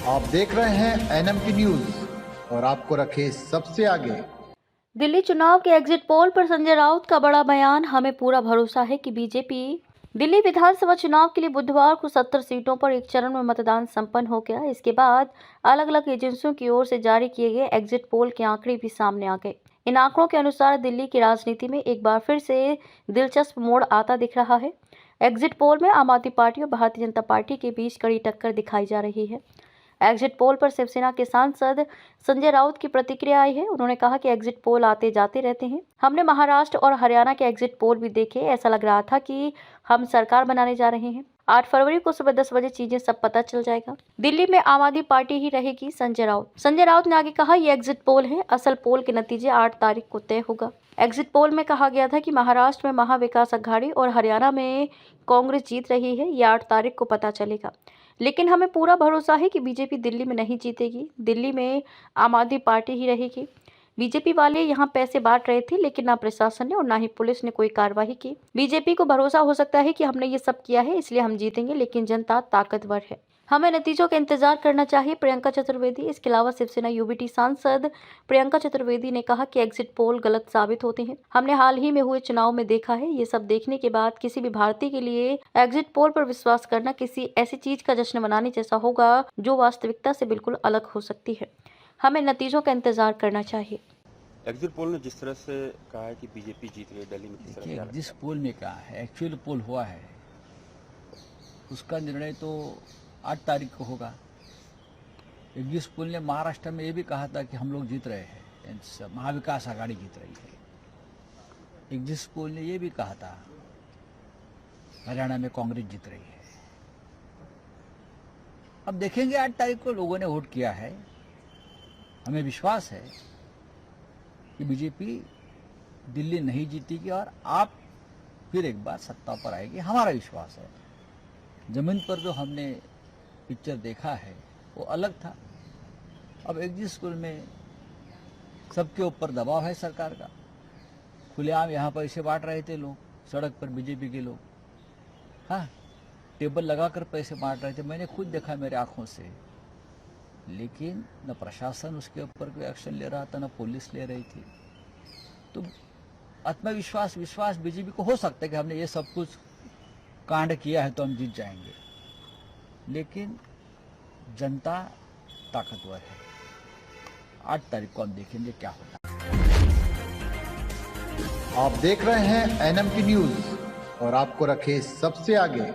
आप देख रहे हैं एनएमटी न्यूज और आपको रखे सबसे आगे। दिल्ली चुनाव के एग्जिट पोल पर संजय राउत का बड़ा बयान। हमें पूरा भरोसा है कि बीजेपी दिल्ली विधानसभा चुनाव के लिए बुधवार को 70 सीटों पर एक चरण में मतदान संपन्न हो गया। इसके बाद अलग अलग एजेंसियों की ओर से जारी किए गए एग्जिट पोल के आंकड़े भी सामने आ गए। इन आंकड़ों के अनुसार दिल्ली की राजनीति में एक बार फिर से दिलचस्प मोड़ आता दिख रहा है। एग्जिट पोल में आम आदमी पार्टी और भारतीय जनता पार्टी के बीच कड़ी टक्कर दिखाई जा रही है। एग्जिट पोल पर शिवसेना के सांसद संजय राउत की प्रतिक्रिया आई है। उन्होंने कहा कि एग्जिट पोल आते जाते रहते हैं। हमने महाराष्ट्र और हरियाणा के एग्जिट पोल भी देखे। ऐसा लग रहा था कि हम सरकार बनाने जा रहे हैं। 8 फरवरी को सुबह 10 बजे चीजें सब पता चल जाएगा। दिल्ली में आम आदमी पार्टी ही रहेगी, संजय राउत ने आगे कहा, ये एग्जिट पोल है, असल पोल के नतीजे 8 तारीख को तय होगा। एग्जिट पोल में कहा गया था कि महाराष्ट्र में महाविकास अघाड़ी और हरियाणा में कांग्रेस जीत रही है। ये 8 तारीख को पता चलेगा। लेकिन हमें पूरा भरोसा है कि बीजेपी दिल्ली में नहीं जीतेगी। दिल्ली में आम आदमी पार्टी ही रहेगी। बीजेपी वाले यहाँ पैसे बांट रहे थे, लेकिन ना प्रशासन ने और ना ही पुलिस ने कोई कार्रवाई की। बीजेपी को भरोसा हो सकता है कि हमने ये सब किया है इसलिए हम जीतेंगे, लेकिन जनता ताकतवर है। हमें नतीजों का इंतजार करना चाहिए, प्रियंका चतुर्वेदी। इसके अलावा शिवसेना यूबीटी सांसद प्रियंका चतुर्वेदी ने कहा कि एग्जिट पोल गलत साबित होते हैं। हमने हाल ही में हुए चुनाव में देखा है। ये सब देखने के बाद किसी भी भारतीय के लिए एग्जिट पोल पर विश्वास करना किसी ऐसी चीज का जश्न मनाने जैसा होगा जो वास्तविकता से बिल्कुल अलग हो सकती है। हमें नतीजों का इंतजार करना चाहिए। एग्जिट पोल ने जिस तरह से कहा है कि बीजेपी जीत रही है दिल्ली में, किस तरह से एग्जिट पोल में कहा है, एक्चुअल पोल हुआ है, उसका निर्णय तो 8 तारीख को होगा। एग्जिट पोल ने महाराष्ट्र में ये भी कहा था कि हम लोग जीत रहे हैं, महाविकास आघाड़ी जीत रही है। एग्जिट पोल ने ये भी कहा था हरियाणा में कांग्रेस जीत रही है। अब देखेंगे 8 तारीख को लोगों ने वोट किया है। हमें विश्वास है कि बीजेपी दिल्ली नहीं जीतेगी और आप फिर एक बार सत्ता पर आएगी, हमारा विश्वास है। जमीन पर जो हमने पिक्चर देखा है वो अलग था। अब एग्जिट पोल में सबके ऊपर दबाव है सरकार का। खुलेआम यहाँ पैसे बांट रहे थे लोग, सड़क पर बीजेपी के लोग, हाँ, टेबल लगाकर पैसे बांट रहे थे। मैंने खुद देखा मेरे आंखों से। लेकिन न प्रशासन उसके ऊपर कोई एक्शन ले रहा था, न पुलिस ले रही थी। तो विश्वास बीजेपी को हो सकता है कि हमने ये सब कुछ कांड किया है तो हम जीत जाएंगे, लेकिन जनता ताकतवर है। 8 तारीख को हम देखेंगे क्या होता है। आप देख रहे हैं एनएमटी न्यूज और आपको रखे सबसे आगे।